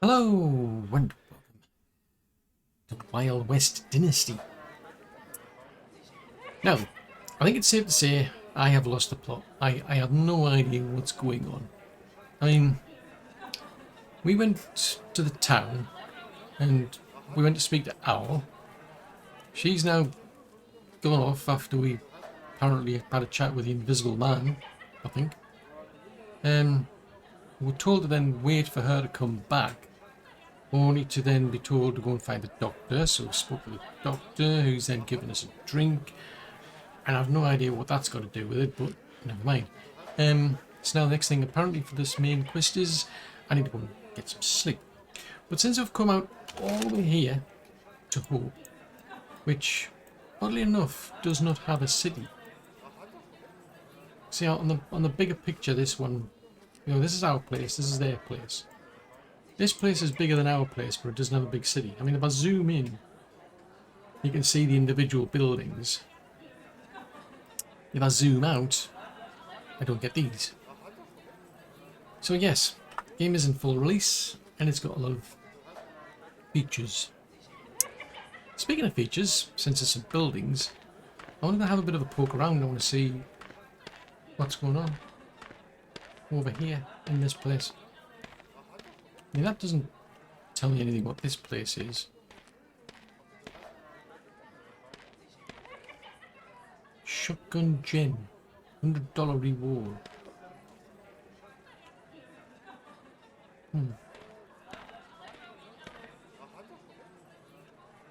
Hello and welcome to Wild West Dynasty. Now, I think it's safe to say I have lost the plot. I have no idea what's going on. I mean, we went to the town and we went to speak to Owl. She's now gone off after we apparently had a chat with the Invisible Man, I think. We're told to then wait for her to come back, only to then be told to go and find the doctor. So we spoke to the doctor, who's then given us a drink, and I've no idea what that's got to do with it, but never mind. So now the next thing apparently for this main quest is I need to go and get some sleep. But since I've come out all the way here to Hope, which oddly enough does not have a city. See, on the bigger picture, this one, you know, this is our place, this is their place. This place is bigger than our place, but it doesn't have a big city. I mean, if I zoom in, you can see the individual buildings. If I zoom out, I don't get these. So yes, game is in full release, and it's got a lot of features. Speaking of features, since it's some buildings, I wanted to have a bit of a poke around. I want to see what's going on over here in this place. I mean, that doesn't tell me anything what this place is. Shotgun Gen, $100 reward.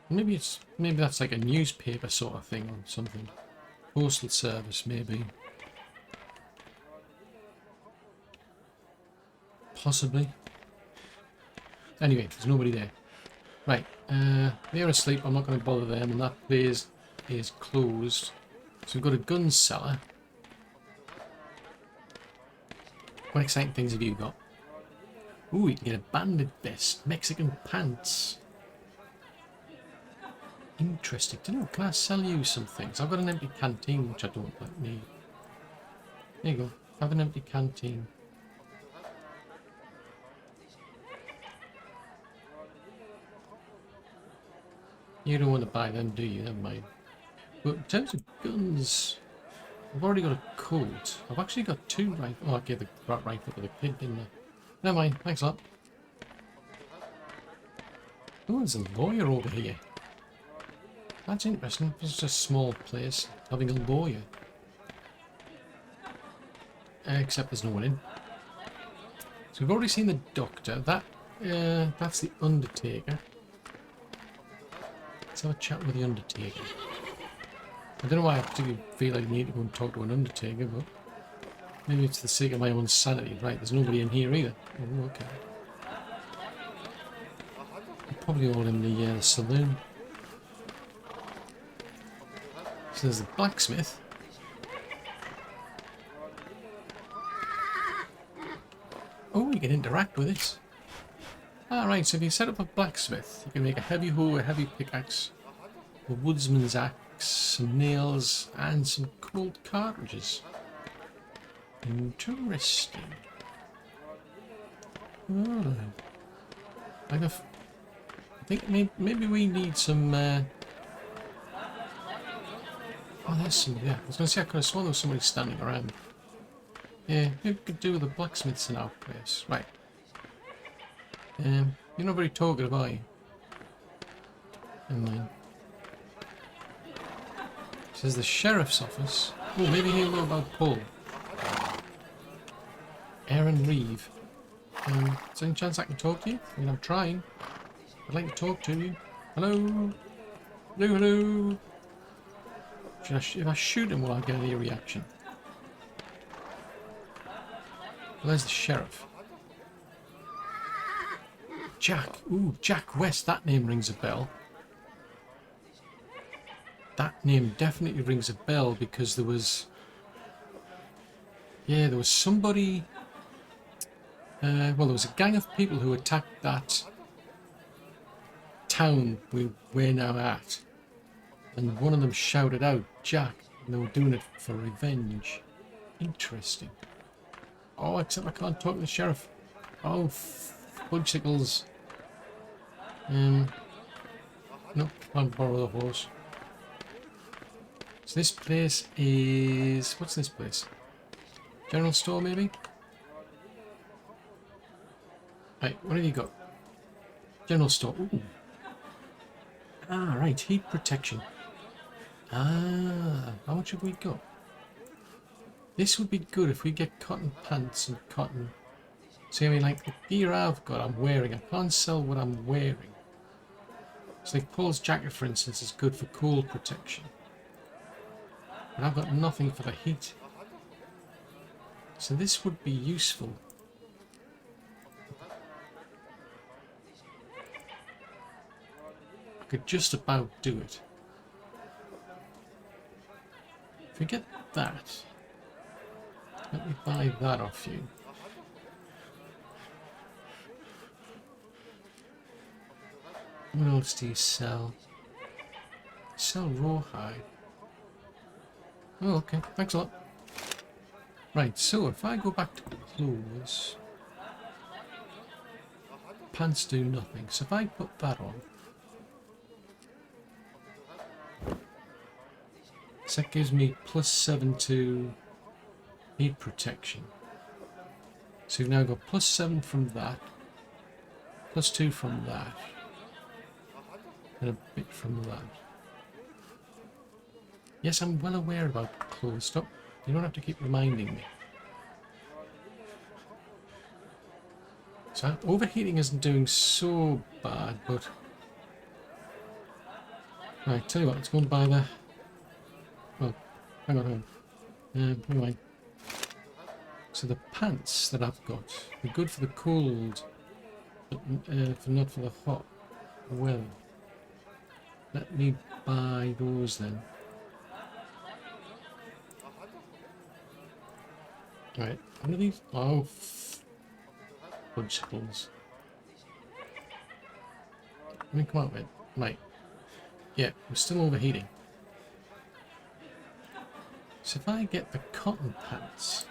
Maybe that's like a newspaper sort of thing or something. Postal service, maybe. Possibly. Anyway, there's nobody there. Right, they're asleep, I'm not going to bother them, and that place is closed. So we've got a gun cellar. What exciting things have you got? Ooh, you can get a bandit vest, Mexican pants. Interesting. Can I sell you some things? I've got an empty canteen, which I don't need. There you go, have an empty canteen. You don't want to buy them, do you? Never mind. But in terms of guns, I've already got a Colt. I've actually got two rifles. Oh, I gave the rifle to the kid, didn't I? Never mind. Thanks a lot. Oh, there's a lawyer over here. That's interesting. This is a small place having a lawyer. Except there's no one in. So we've already seen the doctor. That's the Undertaker. Let's have a chat with the Undertaker. I don't know why I particularly feel I need to go and talk to an Undertaker, but maybe it's for the sake of my own sanity. Right, there's nobody in here either. Oh, okay. They're probably all in the saloon. So there's the blacksmith. Oh, you can interact with it. Alright, so if you set up a blacksmith, you can make a heavy hoe, a heavy pickaxe, a woodsman's axe, some nails, and some cold cartridges. Interesting. Oh. I think maybe we need some... Oh, there's somebody there. I was going to say I could have sworn there was somebody standing around. Yeah, maybe we could do with the blacksmiths in our place. Right. You're not very talkative, are you? Never mind. Says the sheriff's office. Oh, maybe he'll know about Paul. Aaron Reeve. Is there any chance I can talk to you? I mean, I'm trying. I'd like to talk to you. Hello? Hello, hello? If I shoot him, will I get any reaction? Well, there's the sheriff. Jack. Ooh, Jack West. That name rings a bell. That name definitely rings a bell because there was... Yeah, there was somebody... well, there was a gang of people who attacked that town we're now at. And one of them shouted out, Jack, and they were doing it for revenge. Interesting. Oh, except I can't talk to the sheriff. Oh, fudgesicles. Nope, can't borrow the horse. So this place is... What's this place? General store, maybe? Right, what have you got? General store. Ooh. Ah, right, heat protection. Ah, how much have we got? This would be good if we get cotton pants and cotton... See, I mean, like, the gear I've got, I'm wearing. I can't sell what I'm wearing. So, like, Paul's jacket, for instance, is good for cold protection. But I've got nothing for the heat. So this would be useful. I could just about do it. If we get that, let me buy that off you. What else do you sell? Sell rawhide. Oh, okay. Thanks a lot. Right, so if I go back to clothes, pants do nothing. So if I put that on, so that gives me +7 to heat protection. So you've now got +7 from that, +2 from that, and a bit from that. Yes, I'm well aware about clothes. Stop. You don't have to keep reminding me. So overheating isn't doing so bad, but... Right, tell you what, let's go and buy the... Well, hang on. Never mind. So the pants that I've got, they're good for the cold, but not for the hot weather. Let me buy those then. Right, what are these? Oh, fudgesicles. Let me come out with it. Right. Yeah, we're still overheating. So if I get the cotton pants...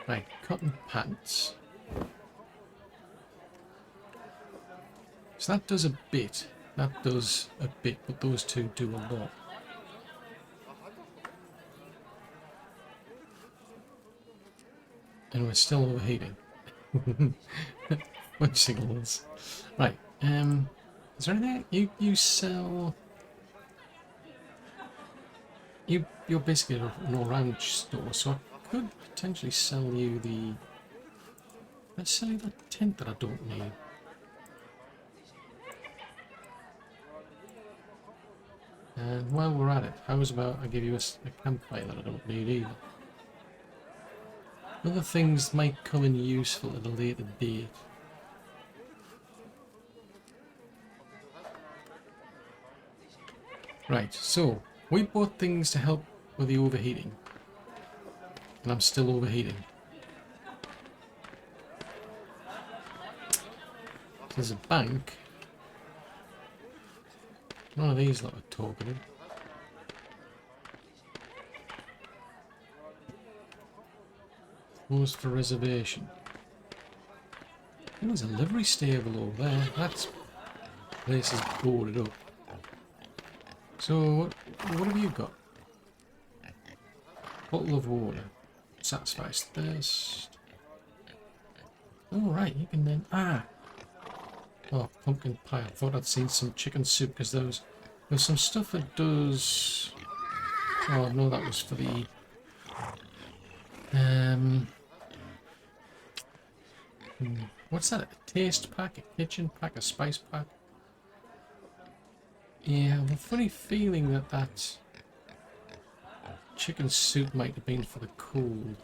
Right, cotton pants. So that does a bit. That does a bit, but those two do a lot. And we're still overheating. Bunch signals. Right, is there anything you sell? You're basically an all-round store, so I could potentially sell you the... Let's sell you that tent that I don't need. And while we're at it, how's about I give you a campfire that I don't need either? Other things might come in useful at a later date. Right, so we bought things to help with the overheating. And I'm still overheating. There's a bank. None of these lot are talkative. Closed for reservation. There's a livery stable over there. That place is boarded up. So, what have you got? Bottle of water. Satisfies thirst. Alright, you can then... Ah! Oh, pumpkin pie. I thought I'd seen some chicken soup because there's some stuff that does... Oh, no, that was for the... What's that? A taste pack? A kitchen pack? A spice pack? Yeah, I have a funny feeling that chicken soup might have been for the cold.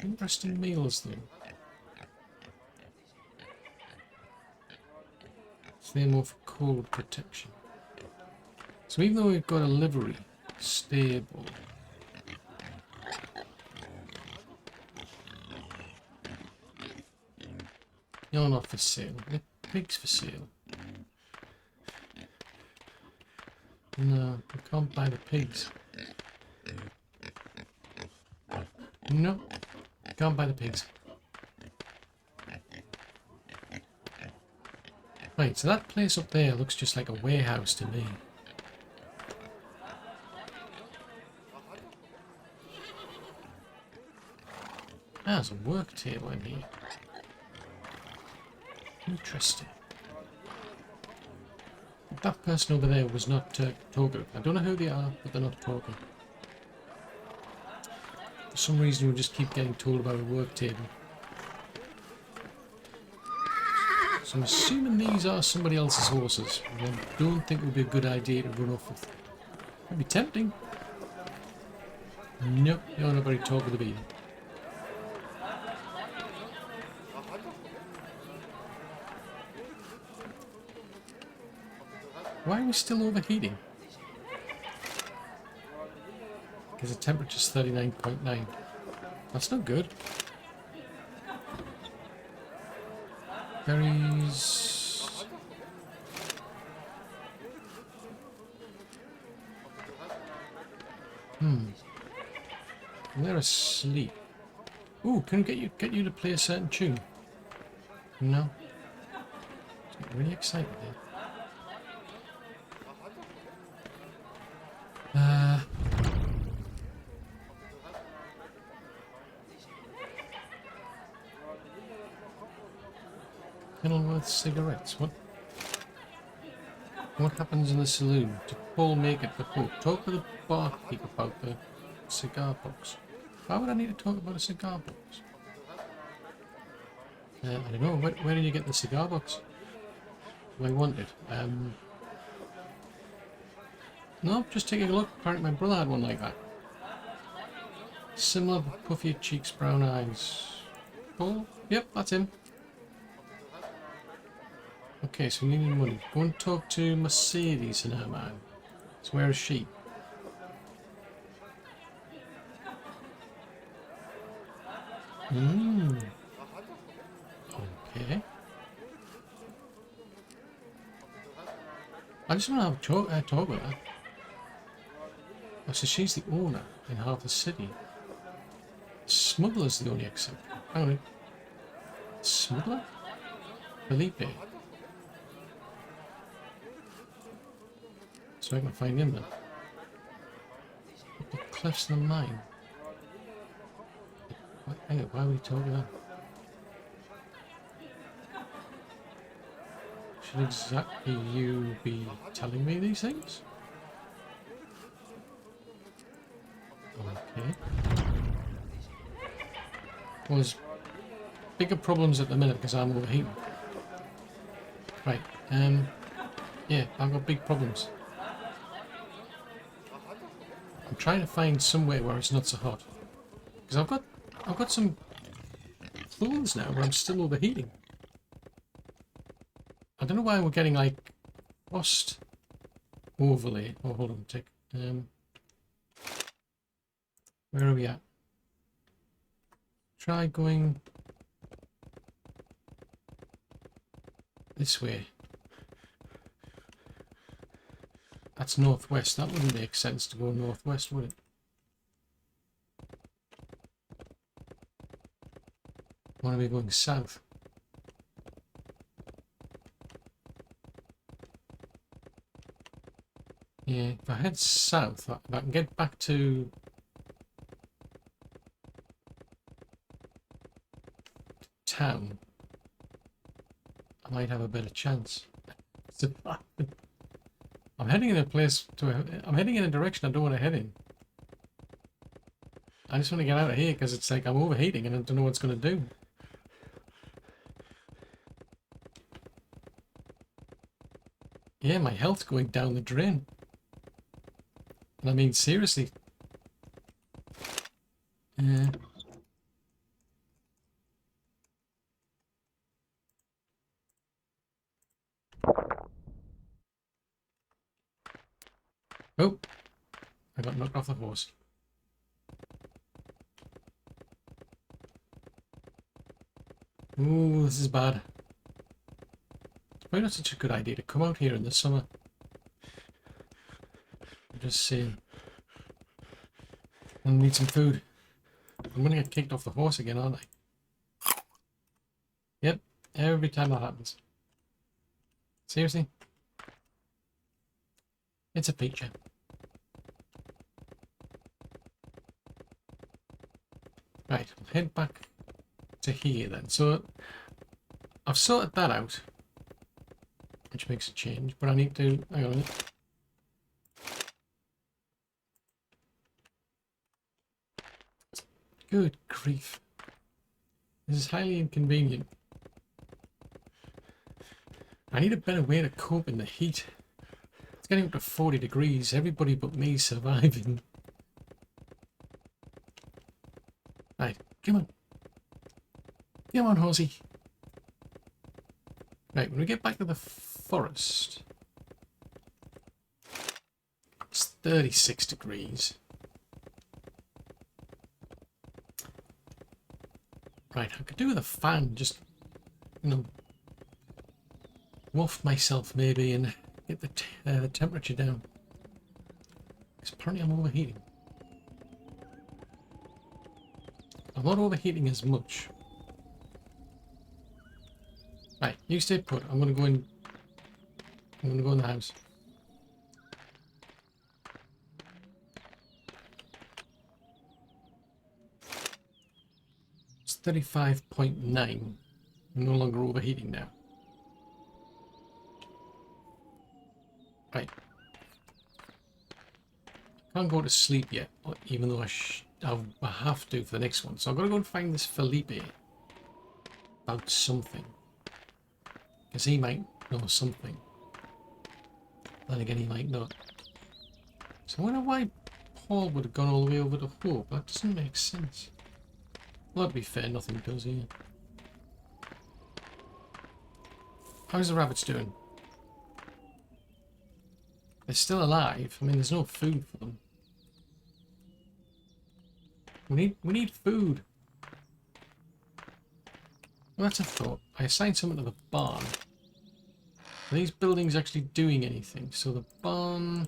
Interesting meals, though. So they're more for cold protection. So even though we've got a livery stable, you're not for sale. The pig's for sale. No, we can't buy the pigs. No. Can't buy the pigs. Right, so that place up there looks just like a warehouse to me. Ah, there's a work table in here. Interesting. That person over there was not talking. I don't know who they are, but they're not talking. For some reason, we just keep getting told about a work table. So I'm assuming these are somebody else's horses. I don't think it would be a good idea to run off with. Might be tempting. Nope, you're not very talk of the beat. Why are we still overheating? Because the temperature's 39.9. That's not good. Berries. They're asleep. Ooh, can we get you to play a certain tune? No. I'm really excited there. Kenilworth cigarettes. What happens in the saloon? To Paul make it for Paul. Talk to the barkeep about the cigar box. Why would I need to talk about a cigar box? I don't know. Where did you get the cigar box? Do I want it? No, just taking a look. Apparently my brother had one like that. Similar, puffy cheeks, brown eyes. Paul? Yep, that's him. Okay, so we need money. Go and talk to Mercedes and her man. So where is she? Okay. I just want to have a talk with her. Oh, so she's the owner in half the city. Smuggler's the only exception. Hang on. Smuggler? Felipe. So I can find him then. The cliffs and the mine. Hang on, why are we talking that? Should exactly you be telling me these things? Okay. Well, there's bigger problems at the minute because I'm overheating. Right, yeah, I've got big problems. I'm trying to find somewhere where it's not so hot. Because I've got some clothes now where I'm still overheating. I don't know why we're getting like frost overlay. Oh, hold on a tick. Where are we at? Try going this way. That's northwest. That wouldn't make sense to go northwest, would it? Want to be going south? Yeah, if I head south, if I can get back to town, I might have a better chance. I'm heading in a place I'm heading in a direction I don't want to head in. I just want to get out of here because it's like I'm overheating and I don't know what it's going to do. Yeah, my health's going down the drain. And I mean, seriously. Oh, I got knocked off the horse. Ooh, this is bad. It's probably not such a good idea to come out here in the summer. I'm just saying. I need some food. I'm gonna get kicked off the horse again, aren't I? Yep, every time that happens. Seriously? It's a feature. Right, I'll head back to here then. So I've sorted that out, which makes a change, but I need to, hang on a minute. Good grief. This is highly inconvenient. I need a better way to cope in the heat. It's getting up to 40 degrees. Everybody but me is surviving. Right, come on. Come on, horsey. Right, when we get back to the forest, it's 36 degrees. Right, I could do with a fan, just, you know, waft myself maybe and get the temperature down. Because apparently I'm overheating. I'm not overheating as much. Right, you stay put. I'm gonna go in. I'm gonna go in the house. It's 35.9. I'm no longer overheating now. Right. Can't go to sleep yet, even though I have to for the next one. So I've got to go and find this Felipe about something. Because he might know something. Then again, he might not. So I wonder why Paul would have gone all the way over to Hope. That doesn't make sense. Well, to be fair, nothing does here. How's the rabbits doing? They're still alive. I mean, there's no food for them. We need food. Well, that's a thought. I assigned something to the barn. Are these buildings actually doing anything? So the barn,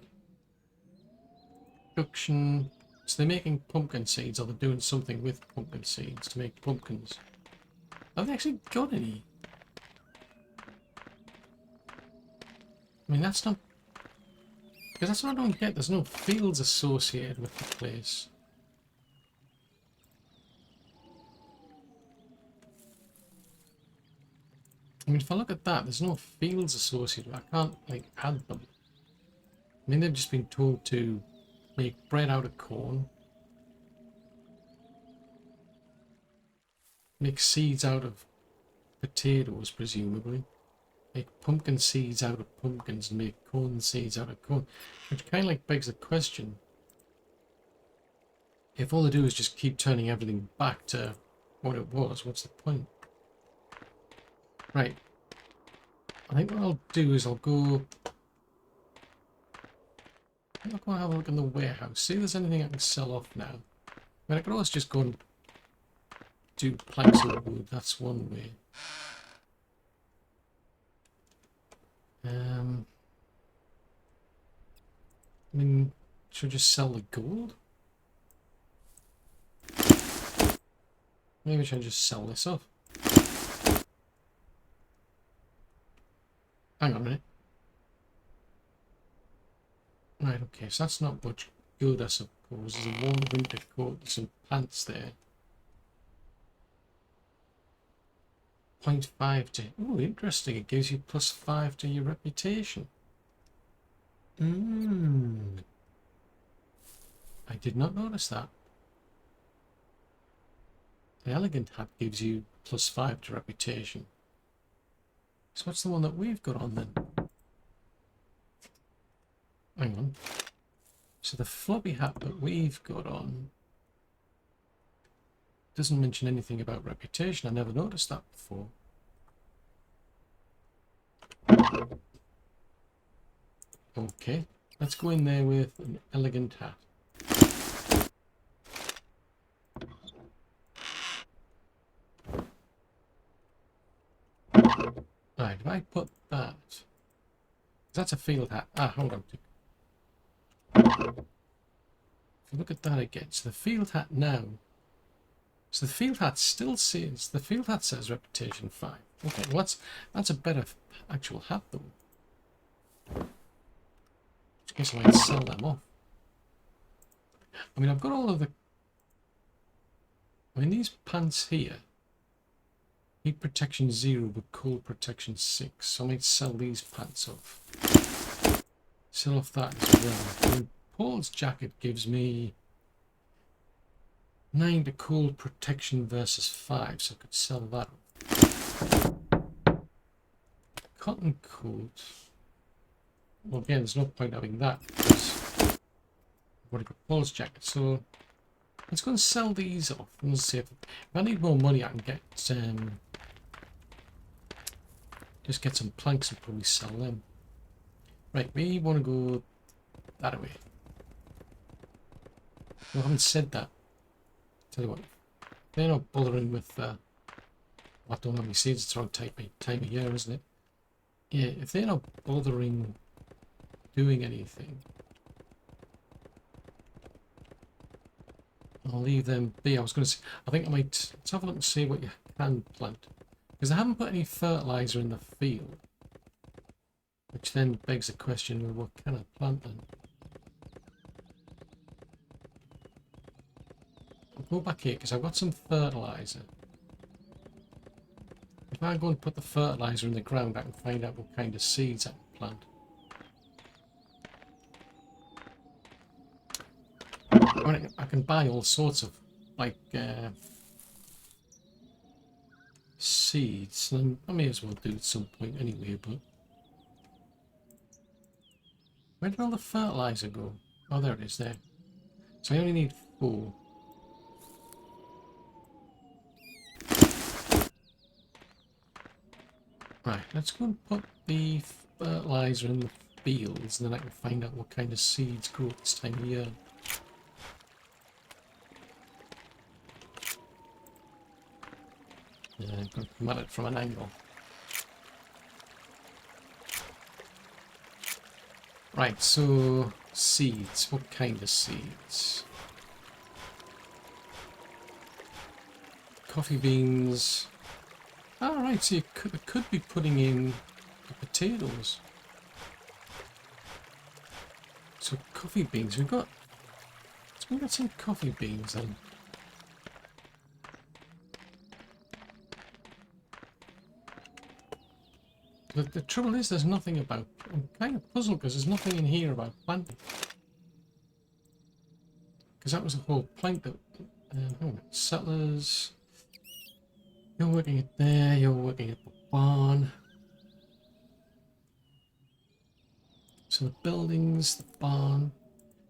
production. So they're making pumpkin seeds, or they're doing something with pumpkin seeds to make pumpkins. Have they actually got any? I mean, that's not. Because that's what I don't get. There's no fields associated with the place. I mean, if I look at that, there's no fields associated. I can't, like, add them. I mean, they've just been told to make bread out of corn. Make seeds out of potatoes, presumably. Make pumpkin seeds out of pumpkins and make corn seeds out of corn. Which kind of like begs the question. If all they do is just keep turning everything back to what it was, what's the point? Right. I think what I'll do is I'll go... I'm not going to have a look in the warehouse. See if there's anything I can sell off now. I mean, I could always just go and do planks of wood. That's one way. I mean, should I just sell the gold? Maybe I should just sell this off. Hang on a minute. Right, okay, so that's not much good, I suppose. There's a warm winter coat and some plants there. 0.5 to... Oh, interesting. It gives you +5 to your reputation. I did not notice that. The elegant hat gives you +5 to reputation. So what's the one that we've got on then? Hang on. So the floppy hat that we've got on doesn't mention anything about reputation. I never noticed that before. Okay, let's go in there with an elegant hat. Right, if I put that... That's a field hat. Ah, hold on. If you look at that again, so the field hat now So the field hat still says, the field hat says reputation 5. Okay, well that's a better actual hat though. I guess I might sell them off. I mean, I've got all of the... I mean, these pants here, heat protection 0 but cold protection 6. So I might sell these pants off. Sell off that as well. I mean, Paul's jacket gives me 9 to cold protection versus 5, so I could sell that off. Cotton coat. Well, again, there's no point having that because I've already got Paul's jacket. So let's go and sell these off. And see if I need more money, I can get just get some planks and probably sell them. Right, we want to go that way. No, I haven't said that. Tell you what, they're not bothering with. I don't have any seeds. It's the wrong time of year, isn't it? Yeah, if they're not bothering doing anything, I'll leave them be. I was going to say, I think I might. Let's have a look and see what you can plant, because I haven't put any fertilizer in the field, which then begs the question: well, what can I plant then? I'll go back here because I've got some fertilizer. If I go and put the fertilizer in the ground, I can find out what kind of seeds I can plant. I mean, I can buy all sorts of like seeds, and I may as well do it at some point anyway. But where did all the fertilizer go? Oh, there it is there. So I only need 4. Right, let's go and put the fertilizer in the fields, and then I can find out what kind of seeds grow at this time of year. Yeah, I'm going to come at it from an angle. Right, so seeds. What kind of seeds? Coffee beans. Oh, right, so you could be putting in the potatoes. So coffee beans. We've got some coffee beans then. The trouble is there's nothing about... I'm kind of puzzled because there's nothing in here about planting. Because that was the whole point that... settlers... You're working it there, you're working at the barn. So the buildings, the barn.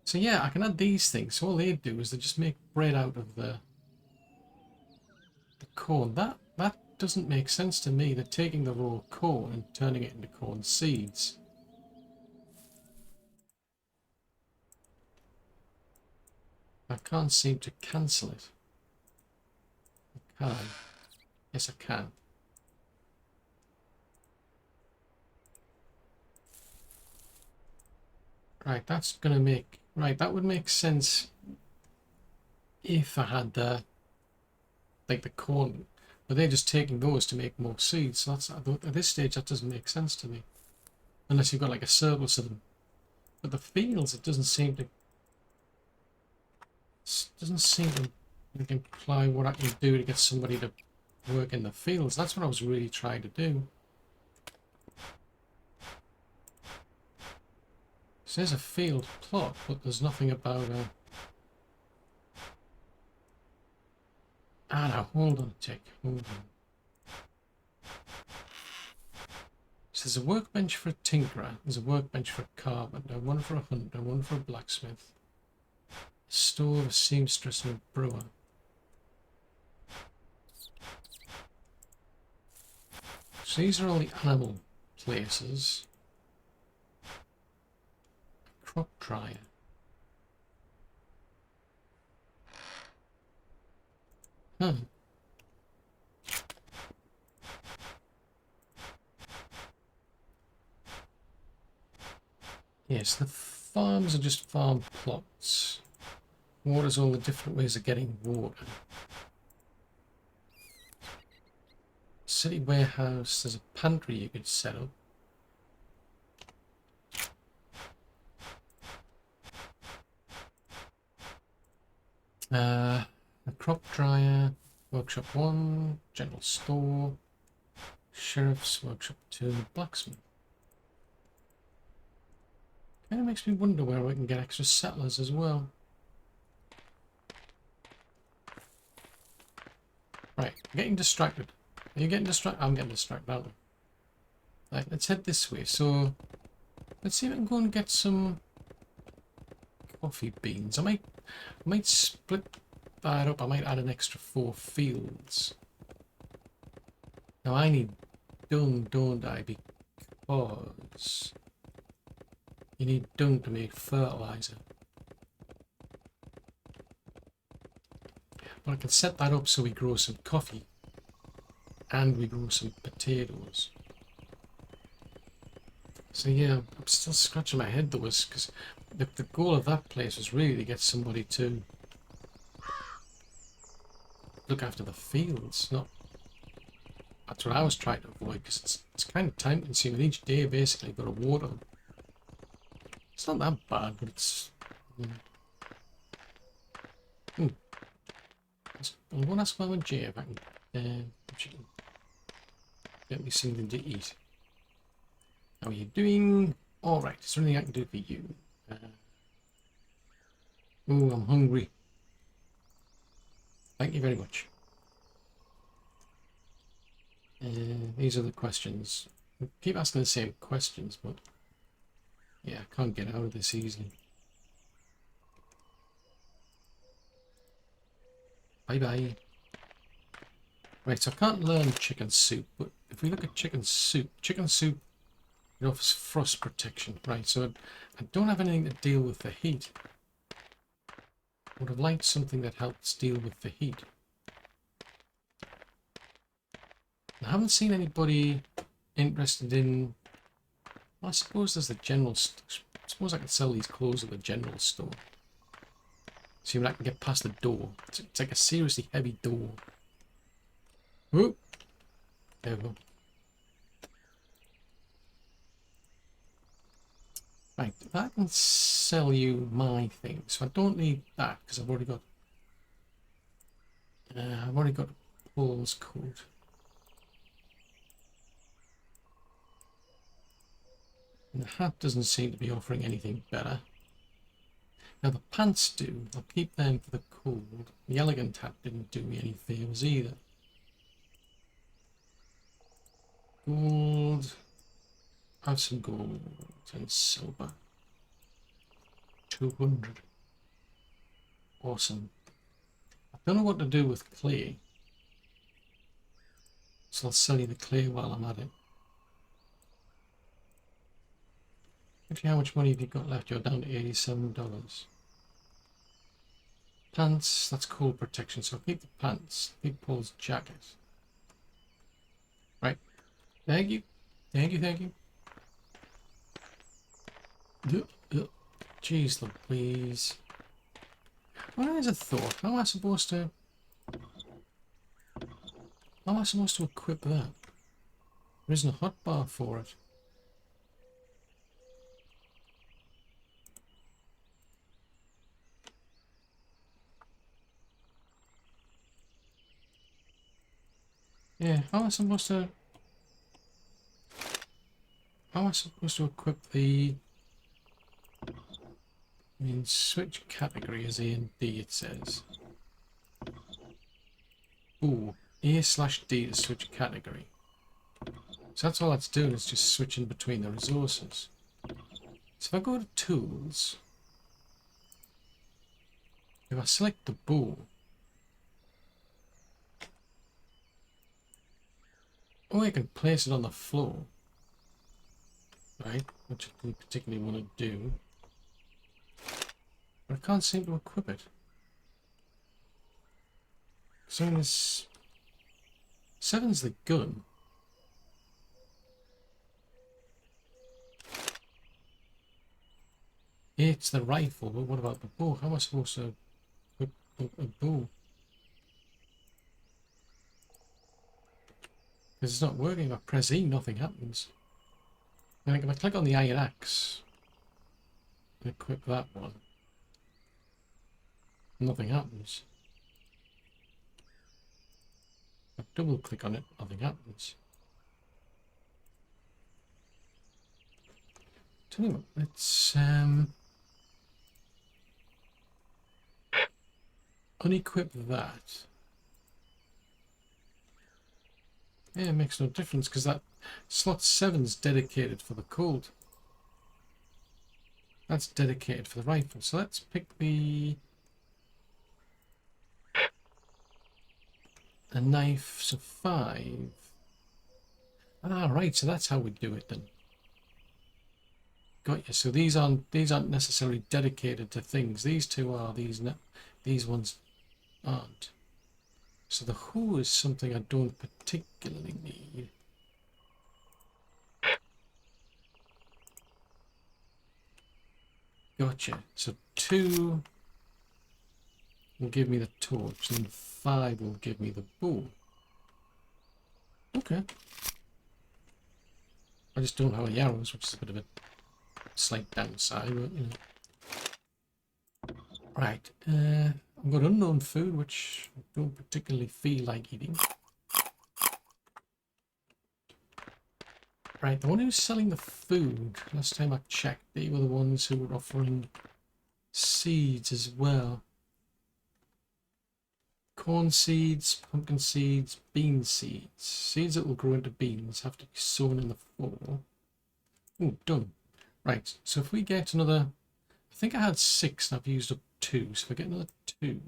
So yeah, I can add these things. So all they do is they just make bread out of the corn. That doesn't make sense to me. They're taking the raw corn and turning it into corn seeds. I can't seem to cancel it. Can I? Yes, I can. Right, that's gonna make... Right, that would make sense if I had the... like the corn. But they're just taking those to make more seeds. So that's, at this stage, that doesn't make sense to me. Unless you've got like a surplus of them. But the fields, it doesn't seem to... imply what I can do to get somebody to work in the fields. That's what I was really trying to do. So there's a field plot, but there's nothing about a... Ah, now, hold on a tick. Hold on. So there's a workbench for a tinkerer. There's a workbench for a carpenter. One for a hunter. One for a blacksmith. A stove, a seamstress, and a brewer. So these are all the animal places. A crop dryer. Huh. Yes, the farms are just farm plots. Water's all the different ways of getting water. city warehouse. There's a pantry you could set up. A crop dryer, workshop 1, general store, sheriff's workshop 2, blacksmith. Kind of makes me wonder where we can get extra settlers as well. Right, I'm getting distracted. Are you getting distracted? I'm getting distracted, aren't I? Right, let's head this way. So, let's see if I can go and get some coffee beans. I might split that up. I might add an extra 4 fields. Now I need dung, don't I? Because you need dung to make fertilizer. But I can set that up so we grow some coffee and we grow some potatoes. So yeah, I'm still scratching my head though, because the goal of that place was really to get somebody to look after the fields. Not that's what I was trying to avoid, because it's kind of time consuming. Each day basically you've got to water them. It's not that bad, but it's I'm going to ask Mama J if I can get me something to eat. How are you doing? Alright, is there anything I can do for you? Oh, I'm hungry. Thank you very much. These are the questions. I keep asking the same questions, but yeah, I can't get out of this easily. Bye-bye. Right, so I can't learn chicken soup, but if we look at chicken soup, it offers frost protection. Right, so I don't have anything to deal with the heat. I would have liked something that helps deal with the heat. I haven't seen anybody interested in... Well, I suppose there's the general store. I suppose I can sell these clothes at the general store. See if I can get past the door. It's like a seriously heavy door. Whoop! There we go. Right, I can sell you my thing, so I don't need that because I've already got Paul's coat. And the hat doesn't seem to be offering anything better. Now the pants do. I'll keep them for the cold. The elegant hat didn't do me any favours either. Gold. I have some gold and silver. 200. Awesome. I don't know what to do with clay, so I'll sell you the clay while I'm at it. Actually, how much money have you got left? You're down to $87. Pants, that's cold protection, so I'll keep the pants. Keep Paul's jacket. Right. Thank you. Thank you, thank you. Jeez Louise. Well, there's a thought. How am I supposed to equip that? There isn't a hotbar for it. Yeah, how am I supposed to equip the... I mean, switch category as A and D, it says. Ooh, A/D to switch category. So that's all that's doing, is just switching between the resources. So if I go to tools, if I select the bow, I can place it on the floor, right? Which I don't particularly want to do. But I can't seem to equip it. So this 7's the gun. It's the rifle, but what about the bow? How am I supposed to equip a bow? Because it's not working. If I press E, nothing happens. And if I click on the iron axe and equip that one, nothing happens. If I double click on it, nothing happens. Tell you what, let's unequip that. Yeah, it makes no difference because that slot 7's dedicated for the cold. That's dedicated for the rifle. So let's pick a knife. So 5. Ah, right. So that's how we do it then. Got you. So these aren't necessarily dedicated to things. These two are. These ones aren't. So the hoe is something I don't particularly need. Gotcha. So 2 will give me the torch, and 5 will give me the bow. Okay. I just don't have any arrows, which is a bit of a slight downside, but you know. Right. I've got unknown food, which I don't particularly feel like eating. Right, the one who's selling the food, last time I checked, they were the ones who were offering seeds as well. Corn seeds, pumpkin seeds, bean seeds. Seeds that will grow into beans have to be sown in the fall. Oh, done. Right, so if we get another... I think I had 6 and I've used up 2. So if I get another 2,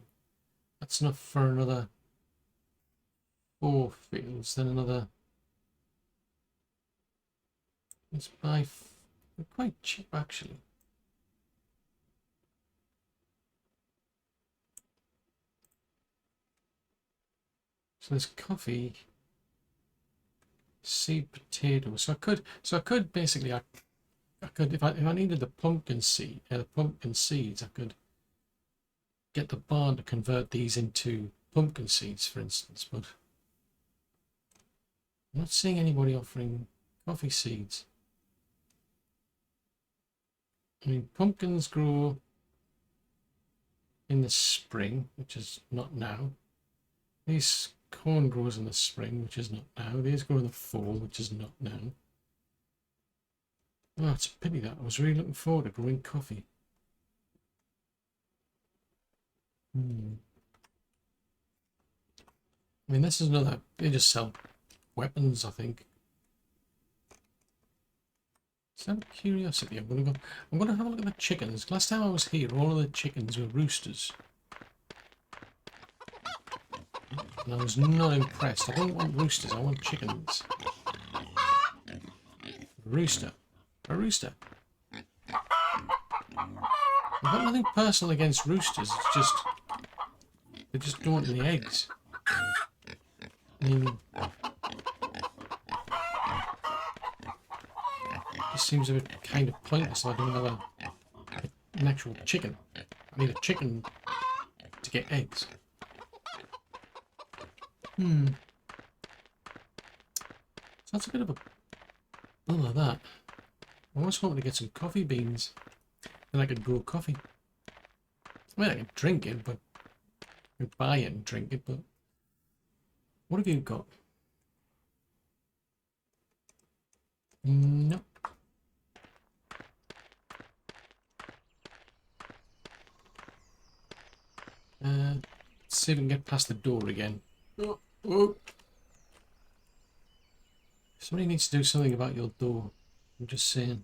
that's enough for another 4 fields. Then another... Let's buy... They're quite cheap, actually. So there's coffee, seed potatoes. So I could basically, I could if I needed the pumpkin seeds, I could get the barn to convert these into pumpkin seeds, for instance. But I'm not seeing anybody offering coffee seeds. I mean, pumpkins grow in the spring, which is not now. These corn grows in the spring, which is not now. These grow in the fall, which is not now. Oh, it's a pity that. I was really looking forward to growing coffee. I mean, this is another... They just sell weapons, I think. Just out of curiosity, I'm gonna have a look at the chickens. Last time I was here, all of the chickens were roosters. And I was not impressed. I don't want roosters, I want chickens. Rooster. A rooster. I've got nothing personal against roosters, it's just... They just don't lay eggs. I mean... It seems a bit kind of pointless if I don't have an actual chicken. I need a chicken to get eggs. So that's a bit of a bummer, that. I was hoping to get some coffee beans. Then I could grow coffee. I mean, I could drink it, but... I could buy it and drink it, but... What have you got? Nope. Let's see if we can get past the door again. Oh, oh. Somebody needs to do something about your door. I'm just saying.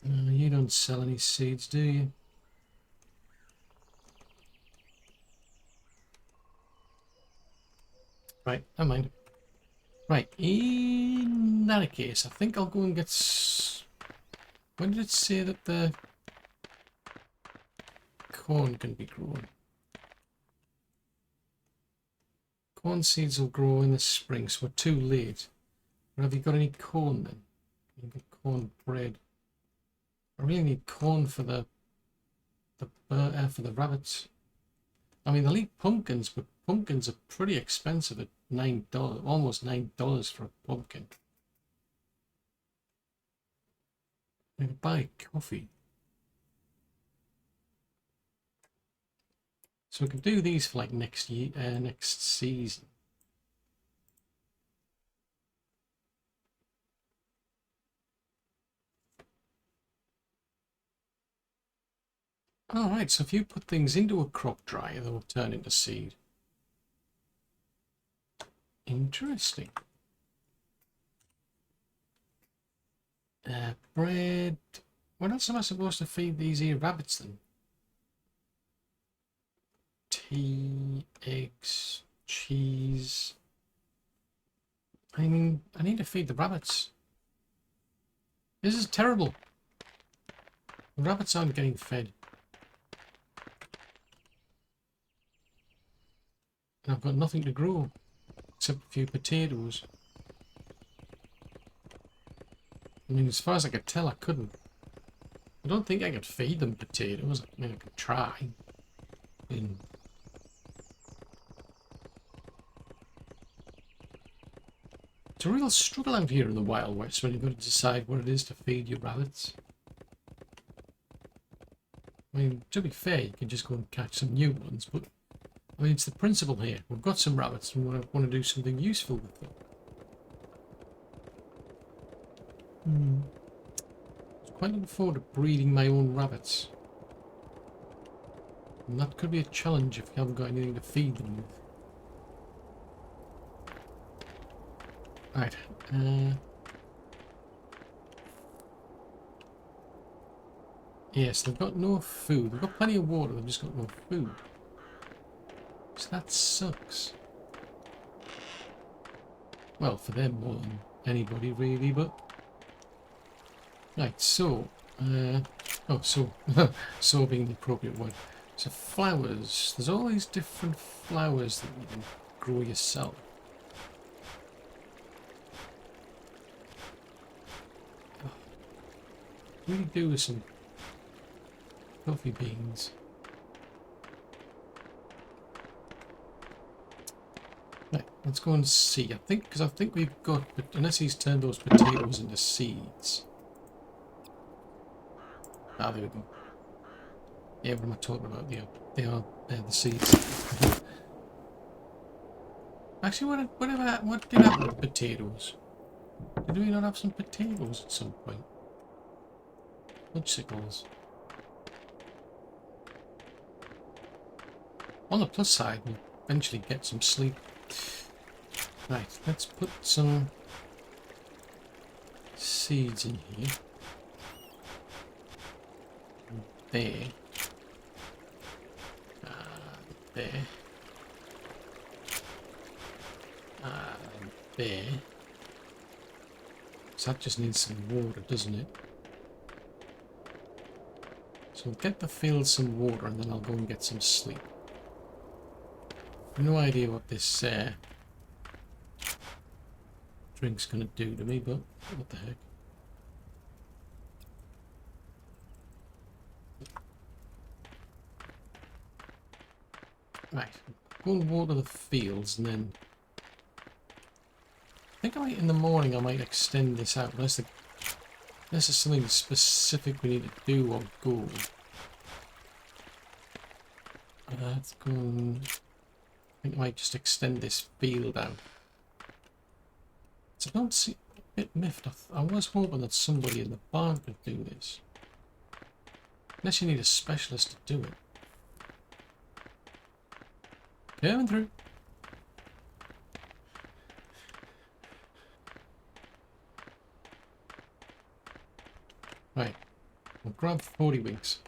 You don't sell any seeds, do you? Right, never mind. Right, in that case, I think I'll go and get... When did it say that the corn can be grown? Corn seeds will grow in the spring, so we're too late. But have you got any corn then? You get corn bread. I really need corn for the rabbits. I mean, they'll eat pumpkins, but pumpkins are pretty expensive at $9, almost $9 for a pumpkin. We can buy coffee. So we can do these for like next year, next season. Alright, so if you put things into a crop dryer, they'll turn into seed. Interesting. Bread. What else am I supposed to feed these here rabbits then? Tea, eggs, cheese. I mean, I need to feed the rabbits. This is terrible. The rabbits aren't getting fed. And I've got nothing to grow, except a few potatoes. I mean, as far as I could tell, I couldn't. I don't think I could feed them potatoes. I mean, I could try. And it's a real struggle out here in the Wild West when you've got to decide what it is to feed your rabbits. I mean, to be fair, you can just go and catch some new ones, but I mean, it's the principle here. We've got some rabbits and we want to do something useful with them. I was quite looking forward to breeding my own rabbits. And that could be a challenge if you haven't got anything to feed them with. Right. Yes, they've got no food. They've got plenty of water, they've just got no food. So that sucks. Well, for them more than anybody really, but... Right, so... so being the appropriate word. So flowers. There's all these different flowers that you can grow yourself. Oh, really do with some coffee beans. Right, let's go and see. I think we've got, unless he's turned those potatoes into seeds. Ah, there we go. Yeah, what am I talking about? Yeah, they're the seeds. Actually, what did happen with the potatoes? Did we not have some potatoes at some point? Fudgesicles. On the plus side, we'll eventually get some sleep. Right, let's put some seeds in here. There. There. There. So that just needs some water, doesn't it? So we'll get the field some water and then I'll go and get some sleep. No idea what this drink's gonna do to me, but what the heck. Right, go and water the fields and then I think I might, in the morning I might extend this out unless there's something specific we need to do or go. Let's go and I think I might just extend this field out. So I don't see a bit miffed. I was hoping that somebody in the barn could do this. Unless you need a specialist to do it. Coming through. Right. We'll grab 40 winks.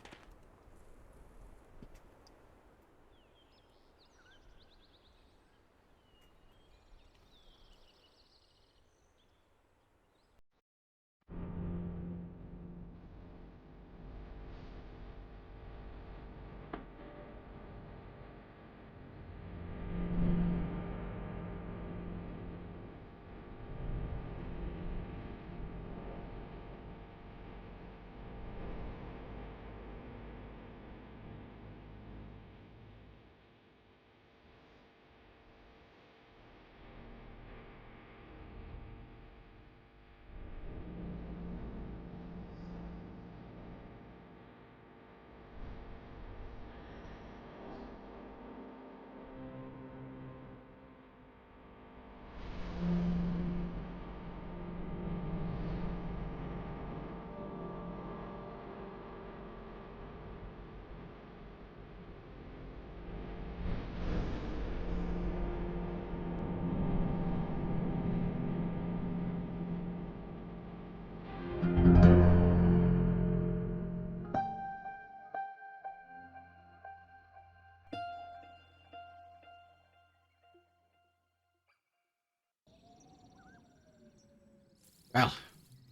Well,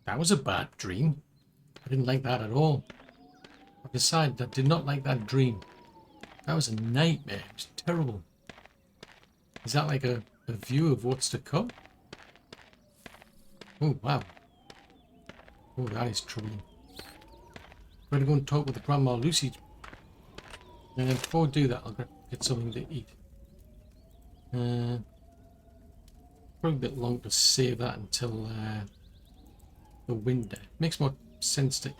that was a bad dream. I didn't like that at all. I've decided I did not like that dream. That was a nightmare. It was terrible. Is that like a view of what's to come? Oh, wow. Oh, that is troubling. I'm going to go and talk with the Grandma Lucy. And then before I do that, I'll get something to eat. Probably a bit long to save that until the winter. Makes more sense to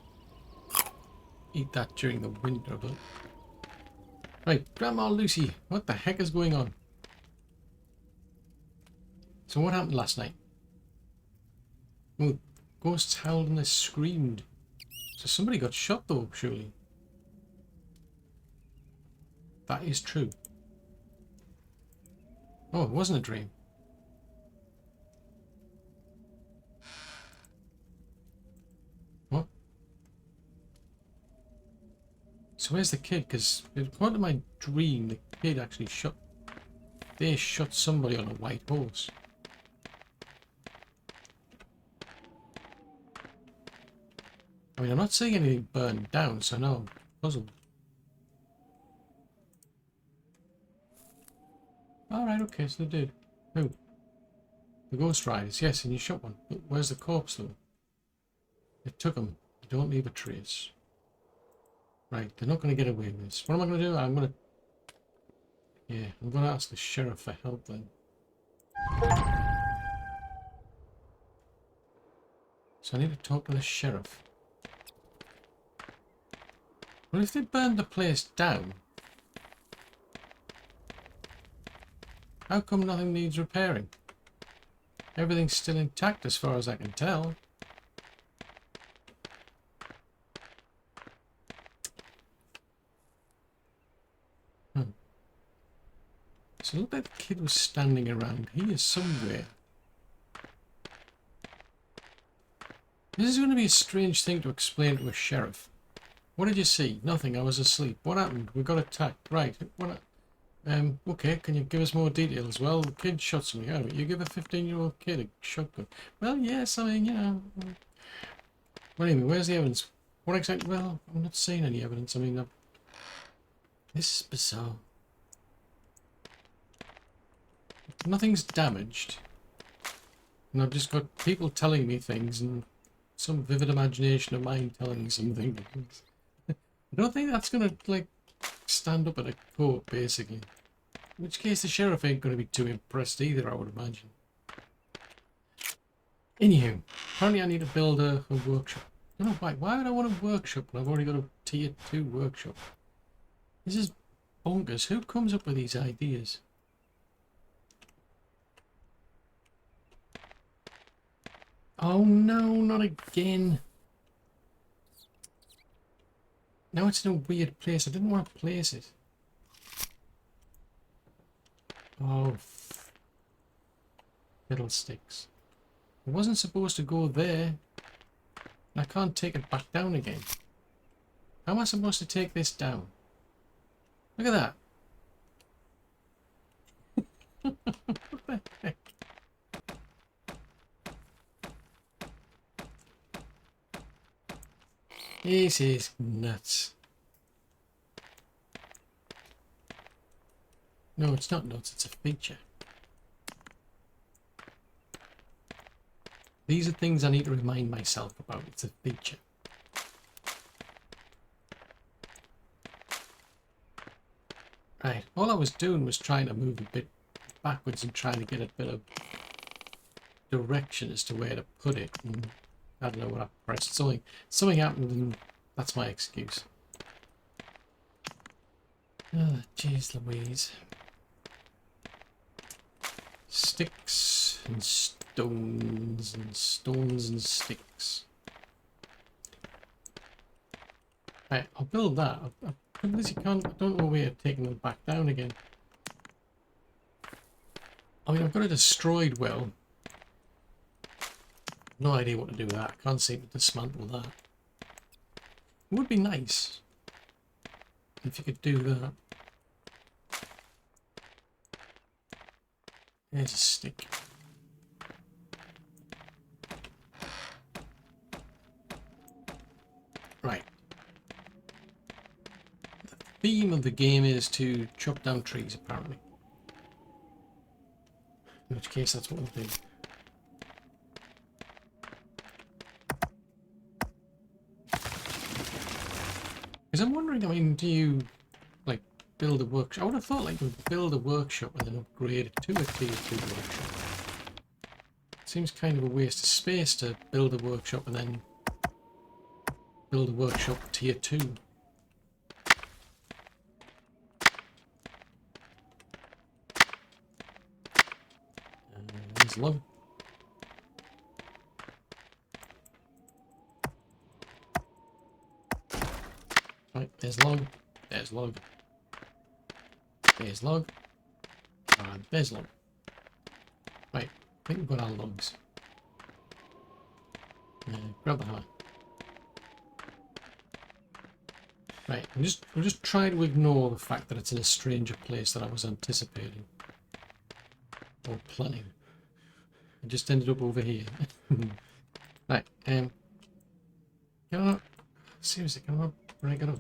eat that during the winter, but... Right, Grandma Lucy, what the heck is going on? So what happened last night? Oh, ghosts howled and they screamed. So somebody got shot though, surely. That is true. Oh, it wasn't a dream. What? So where's the kid? Because according to my dream, the kid actually shot... They shot somebody on a white horse. I mean, I'm not seeing anything burned down, so no, I'm puzzled. Alright, okay, so they did. Who? The Ghost Riders, yes, and you shot one. But where's the corpse, though? They took him. They don't leave a trace. Right, they're not going to get away with this. What am I going to do? I'm going to... Yeah, I'm going to ask the sheriff for help then. So I need to talk to the sheriff. Well, if they burned the place down, how come nothing needs repairing? Everything's still intact as far as I can tell. So look, that kid was standing around here somewhere. This is going to be a strange thing to explain to a sheriff. What did you see? Nothing. I was asleep. What happened? We got attacked. Right. What? Okay. Can you give us more details? Well, the kid shot somebody. Oh, you give a 15-year-old kid a shotgun. Well, yes. I mean, you know. Well, anyway, where's the evidence? What exactly? Well, I'm not seeing any evidence. I mean, this is bizarre. Nothing's damaged. And I've just got people telling me things and some vivid imagination of mine telling me some things. I don't think that's going to, like, stand up at a court, basically. In which case the sheriff ain't going to be too impressed either, I would imagine. Anywho, apparently I need to build a workshop. I don't know why. Why would I want a workshop when I've already got a tier 2 workshop? This is bonkers. Who comes up with these ideas? Oh no, not again. Now it's in a weird place. I didn't want to place it. Oh, fiddlesticks. It wasn't supposed to go there. I can't take it back down again. How am I supposed to take this down? Look at that. What the heck? This is nuts. No, it's not nuts, it's a feature. These are things I need to remind myself about. It's a feature. Right, all I was doing was trying to move a bit backwards and trying to get a bit of direction as to where to put it. And I don't know what I pressed. Something happened and that's my excuse. Oh, jeez Louise. Sticks and stones and stones and sticks. Right, I'll build that. I don't know where you're taking them back down again. I mean, I've got a destroyed well. No idea what to do with that. I can't seem to dismantle that. It would be nice if you could do that. There's a stick. Right. The theme of the game is to chop down trees, apparently. In which case, that's what we'll do. Because I'm wondering, I mean, do you, like, build a workshop? I would have thought, like, you would build a workshop and then upgrade it to a tier 2 workshop. It seems kind of a waste of space to build a workshop and then build a workshop tier 2. There's log. Right, there's log. There's log. There's log. And there's log. Right, I think we've got our logs. Grab the hammer. Right, we'll just try to ignore the fact that it's in a stranger place than I was anticipating. Or planning. I just ended up over here. Right, get on up. Seriously, get on up. Break it up.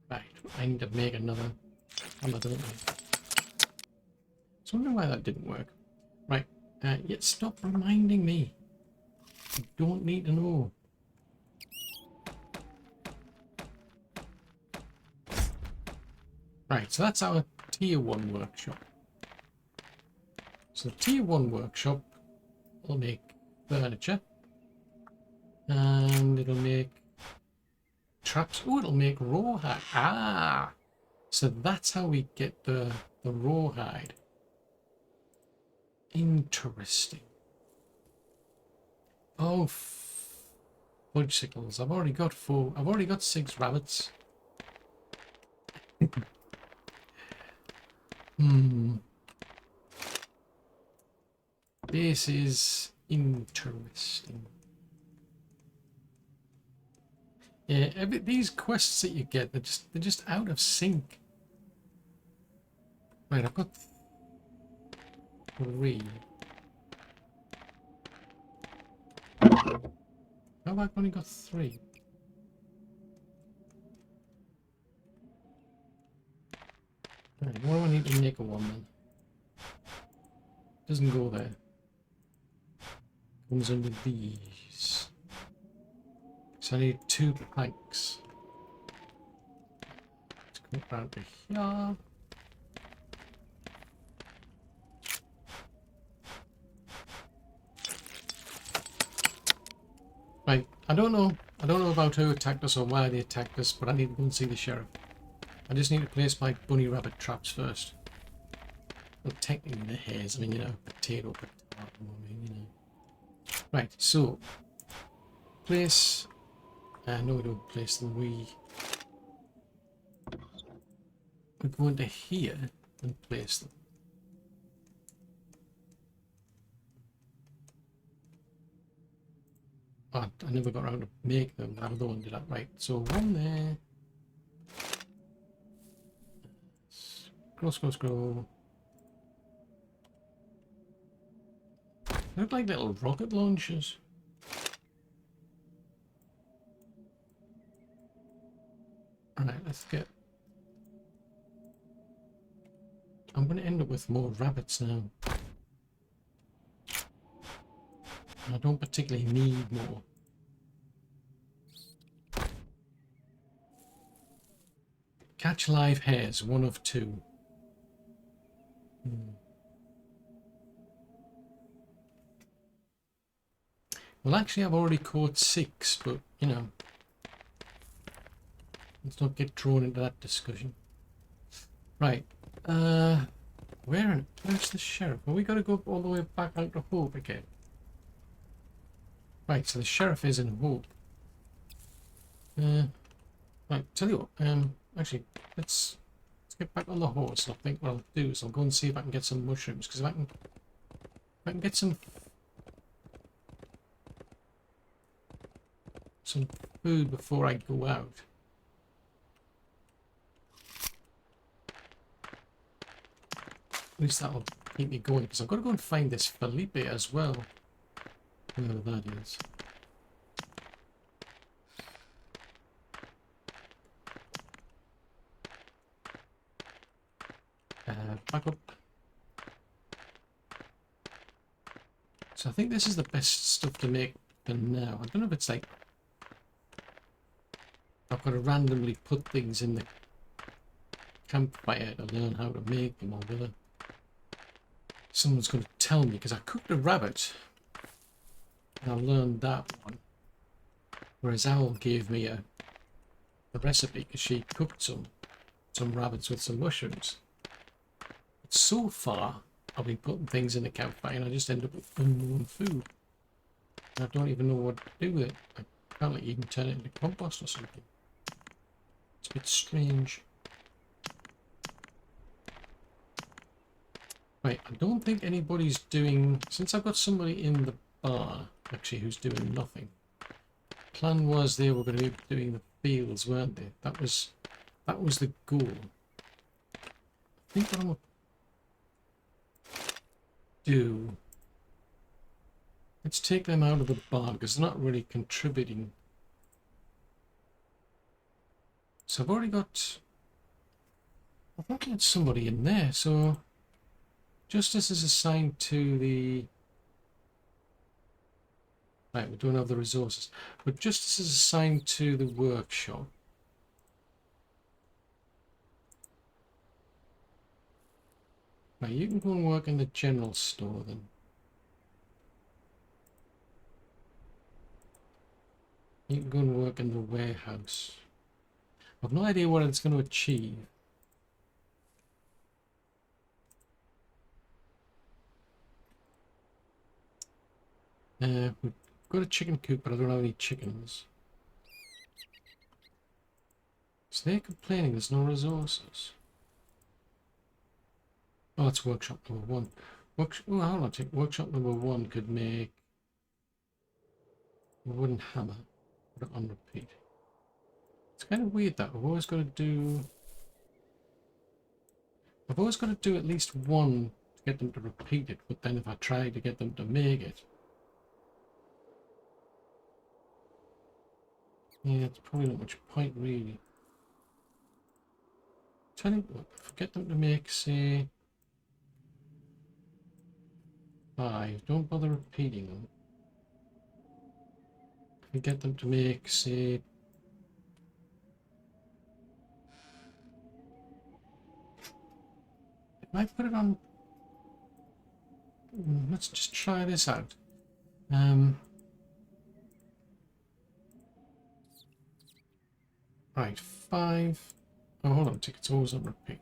Right, I need to make another hammer, don't I? So I wonder why that didn't work. Right, yet stop reminding me. You don't need to know. Right, so that's our tier 1 workshop. So the tier 1 workshop will make furniture. And it'll make traps. Oh, it'll make rawhide. Ah! So that's how we get the rawhide. Interesting. Oh, fudgesicles. I've already got 4. I've already got 6 rabbits. This is interesting. Yeah, these quests that you get, they're just out of sync. Right, I've got 3. How have I only got 3? Right, what do I need to make a one then? Doesn't go there. Comes under these. So I need 2 planks. Let's come around to here. Right, I don't know about who attacked us or why they attacked us, but I need to go and see the sheriff. I just need to place my bunny rabbit traps first. Well, technically the hares, I mean, you know, potato, you know. Right, so place. No, we don't place them. We go into here and place them. Oh, I never got around to make them. That other one did that. Right, so one there. Scroll. They look like little rocket launchers. Alright, let's get... I'm going to end up with more rabbits now. I don't particularly need more. Catch live hares, 1 of 2. Well, actually, I've already caught 6, but, you know, let's not get drawn into that discussion. Right, where's the sheriff? Well, we got to go all the way back out to Hope again. Right, so the sheriff is in Hope. Right, tell you what, actually, let's get back on the horse. I think what I'll do is I'll go and see if I can get some mushrooms, because if I can get some food before I go out. At least that'll keep me going, because I've got to go and find this Felipe as well. Whoever that is. Back up. So I think this is the best stuff to make for now. I don't know if it's like I've got to randomly put things in the campfire to learn how to make them, or whether someone's going to tell me, because I cooked a rabbit and I learned that one, whereas Owl gave me a recipe because she cooked some rabbits with some mushrooms. But so far I've been putting things in the campfire and I just end up with unknown food. And I don't even know what to do with it. I can't like even turn it into compost or something. It's a bit strange. Right, I don't think anybody's doing... Since I've got somebody in the bar, actually, who's doing nothing. Plan was they were going to be doing the fields, weren't they? That was the goal. I think what I'm going to do... Let's take them out of the bar, because they're not really contributing. So I've already got... I thought I had somebody in there, so... Justice is assigned to the... Right, we don't have the resources. But Justice is assigned to the workshop. Right, you can go and work in the general store then. You can go and work in the warehouse. I've no idea what it's going to achieve. We've got a chicken coop, but I don't have any chickens. So they're complaining there's no resources. Oh, that's workshop number 1. Oh, hold on, workshop number 1 could make a wooden hammer. Put it on repeat. It's kind of weird that I've always got to do at least one to get them to repeat it, but then if I try to get them to make it, yeah, it's probably not much point really. Tell you what, if I get them to make, say, 5, don't bother repeating them. If I get them to make, say, if I put it on, let's just try this out. Right, 5. Oh, hold on, tickets always on repeat.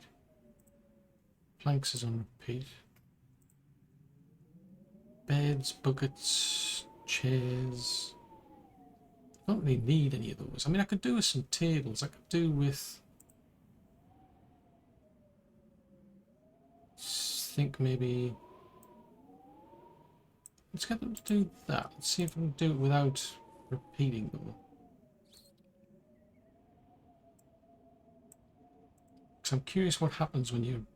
Planks is on repeat. Beds, buckets, chairs. I don't really need any of those. I mean, I could do with some tables. I could do with... think maybe... Let's get them to do that. Let's see if we can do it without repeating them. Because I'm curious what happens when you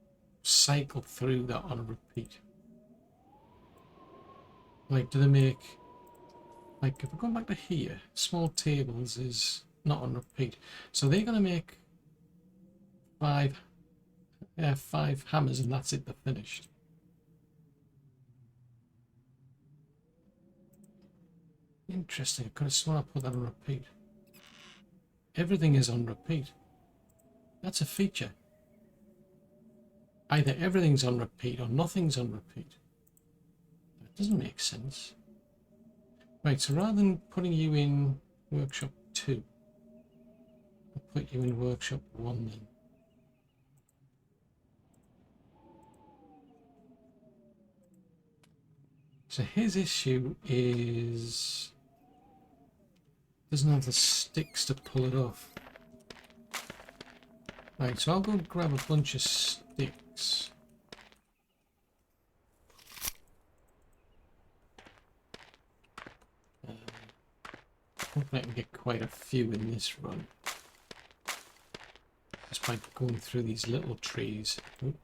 cycle through that on a repeat. Like, do they make... Like, if we're going back to here, small tables is not on repeat. So they're going to make 5 hammers and that's it, they're finished. Interesting, I could have sworn I put that on repeat. Everything is on repeat. That's a feature. Either everything's on repeat or nothing's on repeat. That doesn't make sense. Right, so rather than putting you in workshop 2, I'll put you in workshop 1 then. So his issue is doesn't have the sticks to pull it off. Right, so I'll go grab a bunch of sticks. Hopefully I can get quite a few in this run. Just by going through these little trees. Oop.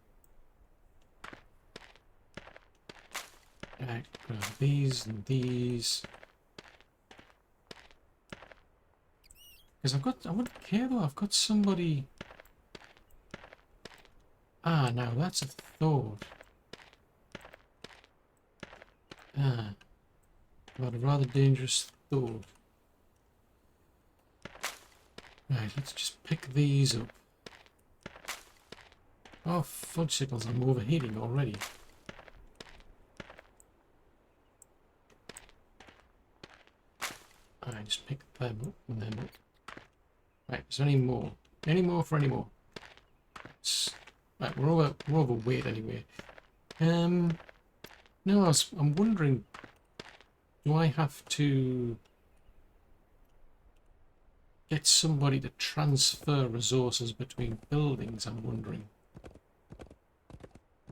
Right, grab these and these. Because I wouldn't care though, I've got somebody. Ah, now that's a thought. Ah, got a rather dangerous thought. Right, let's just pick these up. Oh, fudge sickles, I'm overheating already. Alright, just pick them up and then up. Right, is there any more? Any more for any more? Right, we're overweight anyway. No, I'm wondering, do I have to get somebody to transfer resources between buildings, I'm wondering.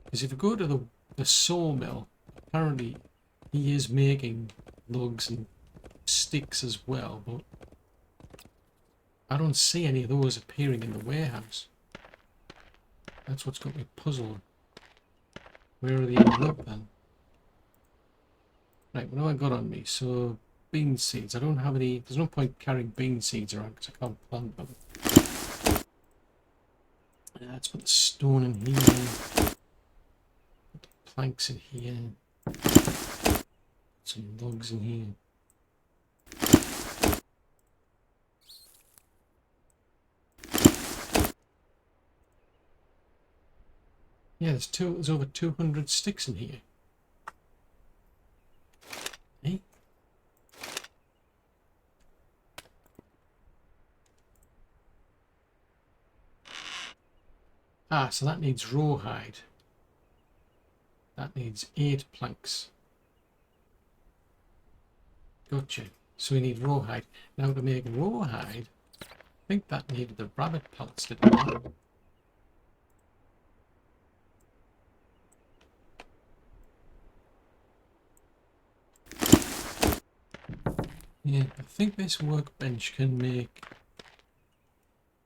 Because if you go to the sawmill, apparently he is making logs and sticks as well, but I don't see any of those appearing in the warehouse. That's what's got me puzzled. Where are they ending up then? Right, what have I got on me? So, bean seeds. I don't have any. There's no point carrying bean seeds around because I can't plant them. Let's put the stone in here. Put the planks in here. Put some logs in here. Yeah, there's over 200 sticks in here. Eh? Ah, so that needs rawhide. That needs 8 planks. Gotcha. So we need rawhide. Now to make rawhide, I think that needed the rabbit pelts, didn't it? Yeah, I think this workbench can make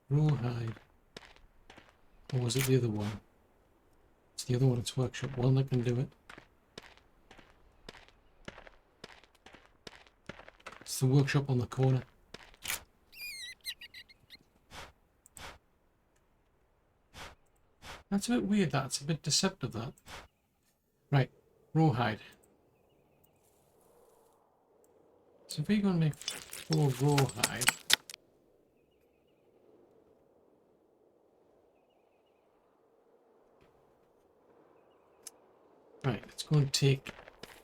rawhide. Or was it the other one? It's the other one, it's workshop 1 that can do it. It's the workshop on the corner. That's a bit weird, that's a bit deceptive, that. Right, rawhide. So if we're going to make 4 rawhide, right, let's go and take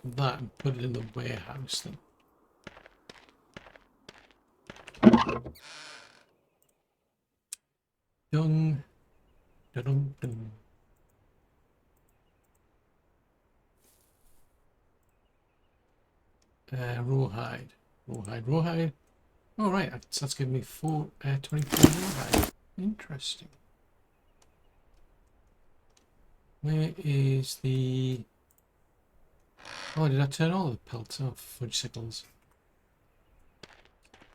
that and put it in the warehouse then. Dung, dum dum. Rawhide, rawhide. Oh right, that's giving me 24 rawhide. Interesting. Where is the... Oh, did I turn all the pelts off? Fudge sickles.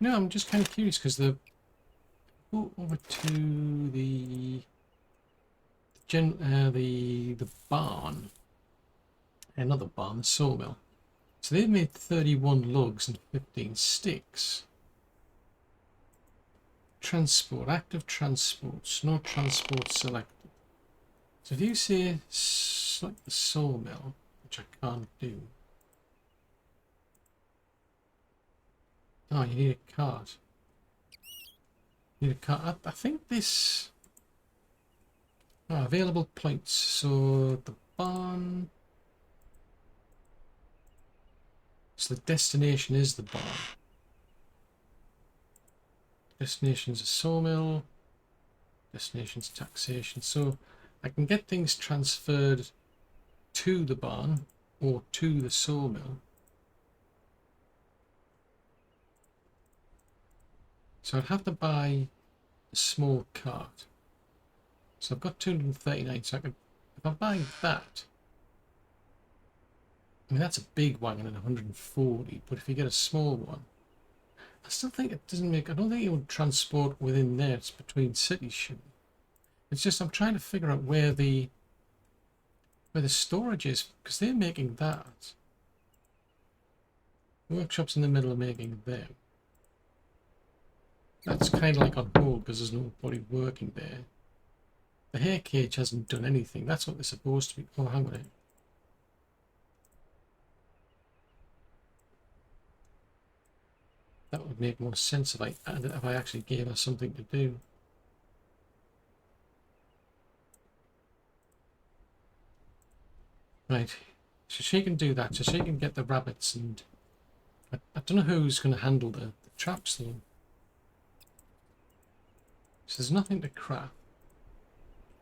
No, I'm just kind of curious because the... Go over to the barn. Another barn, the sawmill. So they've made 31 logs and 15 sticks. Transport, active transports, no transport selected. So if you say select the sawmill, which I can't do. Oh, you need a cart. You need a cart. I think this... Oh, available points. So the barn... So the destination is the barn. Destination's a sawmill. Destination's taxation. So I can get things transferred to the barn or to the sawmill. So I'd have to buy a small cart. So I've got 239, so I could, if I buy that, I mean that's a big wagon at 140, but if you get a small one, I still think it doesn't make, I don't think it would transport within there, it's between cities, shouldn't it? It's just I'm trying to figure out where the storage is, because they're making that. Workshop's in the middle of making them. That's kind of like on hold because there's nobody working there. The hair cage hasn't done anything. That's what they're supposed to be. Oh, hang on a minute. That would make more sense if I actually gave her something to do. Right, so she can do that. So she can get the rabbits, and I don't know who's going to handle the traps though. So there's nothing to craft.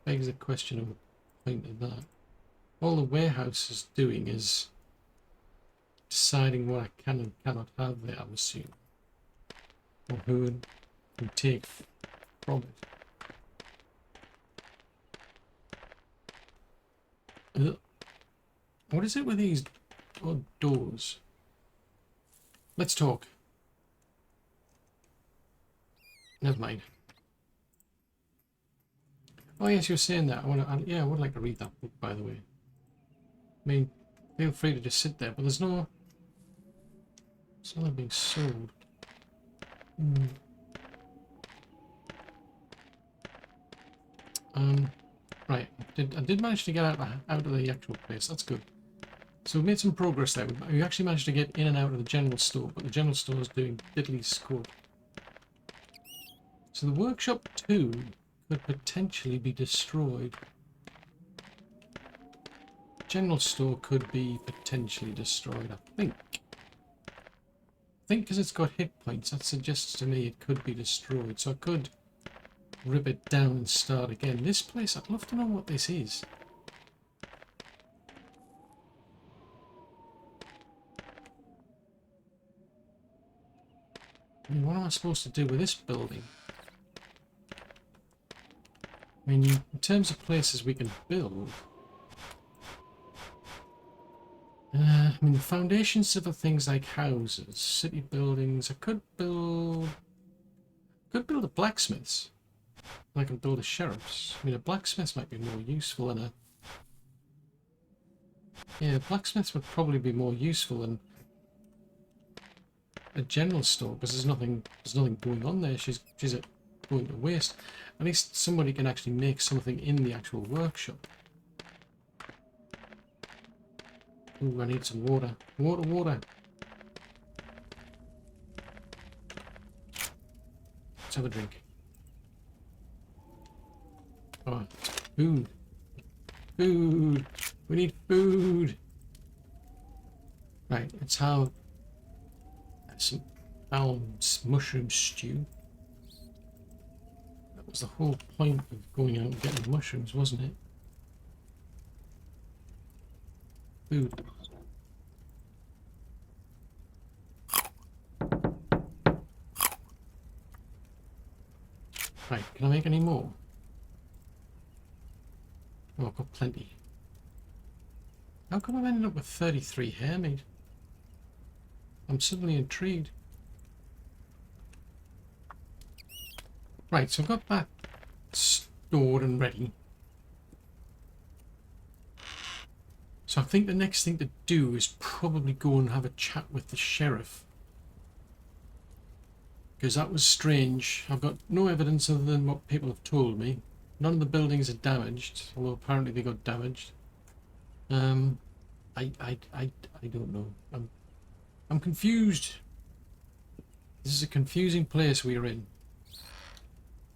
Begs the question of the point of that. All the warehouse is doing is deciding what I can and cannot have there, I'm assuming. Or who can take from it. Ugh. What is it with these odd doors? Let's talk. Never mind. Oh yes, you were saying that. I would like to read that book, by the way. I mean, feel free to just sit there, but there's no... It's not being sold. Right. I did manage to get out of the actual place. That's good. So we've made some progress there. We actually managed to get in and out of the general store, but the general store is doing diddly squat. So the workshop 2 could potentially be destroyed. General store could be potentially destroyed, I think. I think because it's got hit points, that suggests to me it could be destroyed. So I could rip it down and start again. This place, I'd love to know what this is. I mean, what am I supposed to do with this building? I mean, in terms of places we can build... I mean, the foundations for things like houses, city buildings. I could build a blacksmiths. I can build a sheriff's. I mean, a blacksmith might be more useful than a... Yeah, blacksmiths would probably be more useful than a general store because there's nothing going on there. She's going to waste. At least somebody can actually make something in the actual workshop. Ooh, I need some water. Water. Let's have a drink. Oh, food. Food. We need food. Right, let's have some mushroom stew. That was the whole point of going out and getting mushrooms, wasn't it? Food. Right, can I make any more? Oh, I've got plenty. How come I'm ending up with 33 hair meat? I'm suddenly intrigued. Right, so I've got that stored and ready. So I think the next thing to do is probably go and have a chat with the sheriff. Because that was strange. I've got no evidence other than what people have told me. None of the buildings are damaged, although apparently they got damaged. I don't know. I'm confused. This is a confusing place we're in.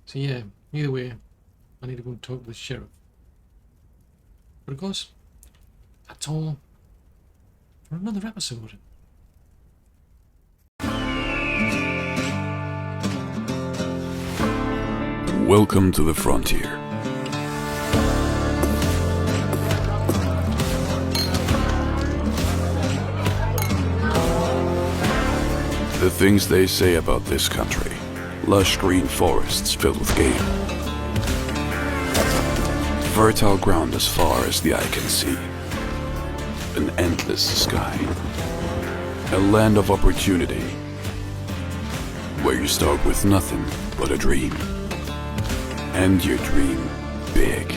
So yeah, either way, I need to go and talk to the sheriff. But of course, that's all for another episode. Welcome to the frontier. The things they say about this country. Lush green forests filled with game. Fertile ground as far as the eye can see. An endless sky. A land of opportunity. Where you start with nothing but a dream. And your dream big.